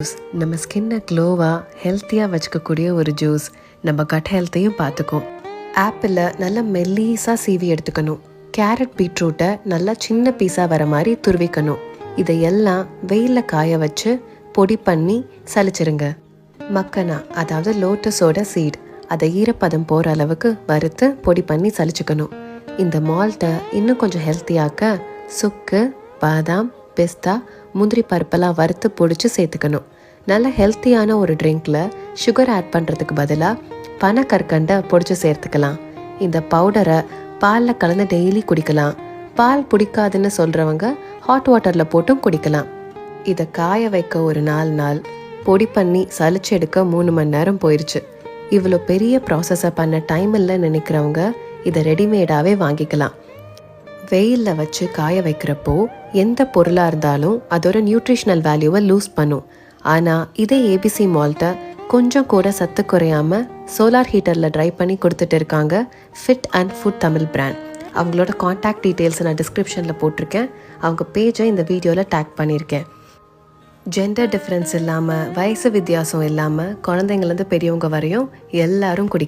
நம்ம ஸ்கின்னை க்ளோவாக ஹெல்த்தியாக வச்சுக்கக்கூடிய ஒரு ஜூஸ். நம்ம கட் ஹெல்த்தையும் பார்த்துக்கும். ஆப்பிளை நல்லா மெல்லீஸாக சீவி எடுத்துக்கணும். கேரட் பீட்ரூட்டை நல்லா சின்ன பீஸாக வர மாதிரி துருவிக்கணும். இதையெல்லாம் வெயிலில் காய வச்சு பொடி பண்ணி சலிச்சிருங்க. மக்கனா அதாவது லோட்டஸோட சீட், அதை ஈரப்பதம் போகிற அளவுக்கு வறுத்து பொடி பண்ணி சலிச்சுக்கணும். இந்த மால்ட்டை இன்னும் கொஞ்சம் ஹெல்த்தியாக்க சுக்கு, பாதாம், பிஸ்தா, முந்திரி பருப்பெல்லாம் வறுத்து பொடிச்சு சேர்த்துக்கணும். நல்ல ஹெல்த்தியான ஒரு ட்ரிங்க்ல சுகர் ஆட் பண்ணுறதுக்கு பதிலாக பனக்கற்கண்டை பொடிச்சு சேர்த்துக்கலாம். இந்த பவுடரை பாலில் கலந்து டெய்லி குடிக்கலாம். பால் பிடிக்காதுன்னு சொல்கிறவங்க ஹாட் வாட்டரில் போட்டும் குடிக்கலாம். இதை காய வைக்க ஒரு 4 நாள், பொடி பண்ணி சலிச்சு எடுக்க 3 மணி நேரம் போயிடுச்சு. இவ்வளோ பெரிய ப்ராசஸை பண்ண டைம் இல்லைன்னு நினைக்கிறவங்க இதை ரெடிமேடாகவே வாங்கிக்கலாம். வெயிலில் வச்சு காய வைக்கிறப்போ எந்த பொருளாக இருந்தாலும் அதோட நியூட்ரிஷனல் வேல்யூவை லூஸ் பண்ணும். ஆனால் இதே ஏபிசி மால்ட்டை கொஞ்சம் கூட சத்து குறையாமல் சோலார் ஹீட்டரில் ட்ரை பண்ணி கொடுத்துட்டு இருக்காங்க fit and food Tamil brand. அவங்களோட காண்டாக்ட் டீட்டெயில்ஸ் நான் டிஸ்கிரிப்ஷனில் போட்டிருக்கேன். அவங்க பேஜை இந்த வீடியோவில் டேக் பண்ணியிருக்கேன். ஜெண்டர் டிஃப்ரென்ஸ் இல்லாமல், வயசு வித்தியாசம் இல்லாமல், குழந்தைங்கலேருந்து பெரியவங்க வரையும் எல்லாரும் குடிக்கலாம்.